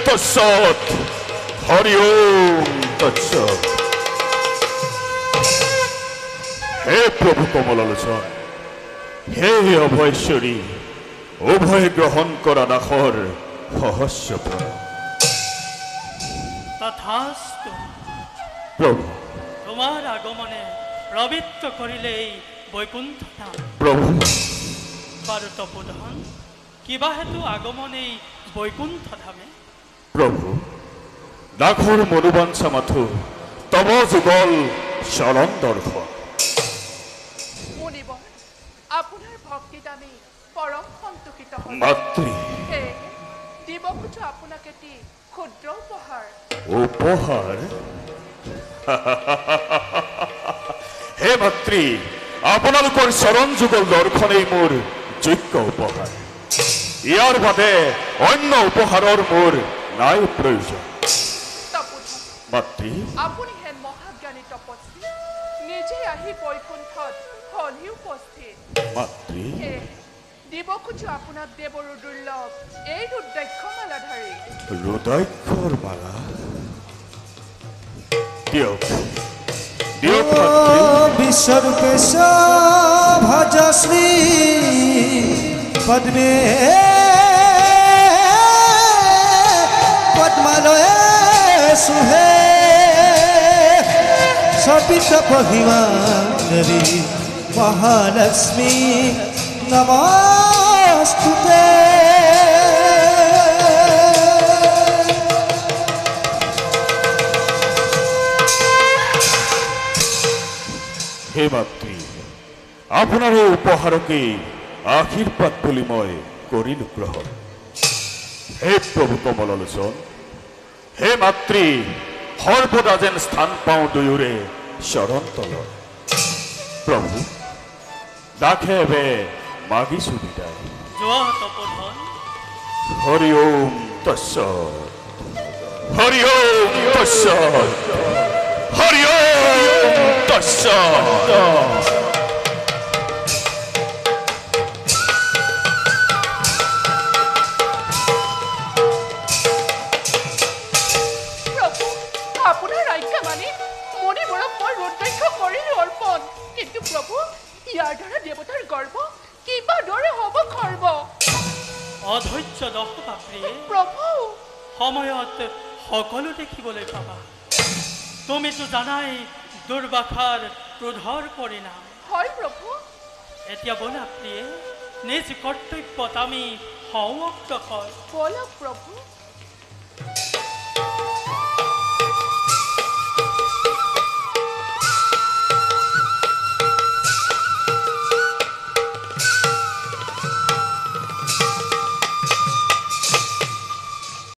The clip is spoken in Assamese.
তৎসৎ হরি ওম তৎসৎ। হে প্রভু কমলালোচন, হে অভয়েশ্বরী, উভয় গ্রহণ করা দাসর সহস্র প্রণাম। তথাস্তু। প্রভু, তোমার আগমনে প্রবৃত্ত করিলে এই বৈকুণ্ঠ ধাম। প্রভু, বাৰু তপোধন, কিবা হেতু আগমন এই বৈকুণ্ঠ ধামে? প্ৰভু, দাসৰ মনোবাঞ্ছা মাথো তব যুগল চৰণ দৰ্শন। মুনিবৰ, আপোনাৰ ভক্তিত আমি পৰম সন্তোষিত হওঁ। মাতৃ, সেয়ে দিব খোজো আপোনাক এটি ক্ষুদ্ৰ উপহাৰ। উপহাৰ? হে মাতৃ, আপোনালোকৰ চৰণ যুগল দৰ্শনেই মোৰ যোগ্য উপহাৰ। ইয়াৰ বাদে অন্য উপহাৰৰ মোৰ নাই প্ৰয়োজন। তপোধন, মাতৃ, আপুনি হেন মহাজ্ঞানী তপস্বী, নিজে আহি বৈকুণ্ঠত হলহি উপস্থিত। মাতৃ, সেয়ে দিব খোজো আপোনাক দেৱৰো দুৰ্লভ এই ৰুদ্ৰাক্ষ মালাধাৰী। ৰুদ্ৰাক্ষৰ মালা দিয়ক, দিয়ক মাতৃ। বিশ্বরূপেশ ভজশ্রী পদ্মে পদ্মালয়ে সুহে সপিত মহিমা দেবী মহালক্ষ্মী নমস্তুতে। হে মাতৃ, আপোনাৰ এই উপহাৰকে আশীৰ্বাদ বুলি মই কৰিলো গ্ৰহণ। হে প্ৰভু কমলালোচন, হে মাতৃ, সৰ্বদা যেন স্থান পাওঁ দুয়োৰে চৰণ তলত। প্ৰভু, দাসে এবে মাগিছো বিদায়। যোৱা তপোধন। হৰি ওম তৎসৎ, হৰি ওম তৎসৎ, হৰি ওম তৎসৎ। প্ৰভু, আপোনাৰ আজ্ঞা মানি মুনিবোৰক মই ৰুদ্ৰাক্ষ কৰিলো অৰ্পণ। কিন্তু প্ৰভু, ইয়াৰ দ্বাৰা দেৱতাৰ গৰ্ব কিবা দৰে হ'ব খৰ্ব। অধৈৰ্য দহ বাপৰিয়ে প্ৰভু, সময়ত সকলো দেখিবলৈ পাবা। তুমিতো জানাই দুৰ্বাসাৰ ক্ৰোধৰ পৰিণাম। হয় প্ৰভু। এতিয়া বলা প্ৰিয়ে, নিজ কৰ্তব্যত আমি হওঁ অগ্ৰসৰ। বলক প্ৰভু।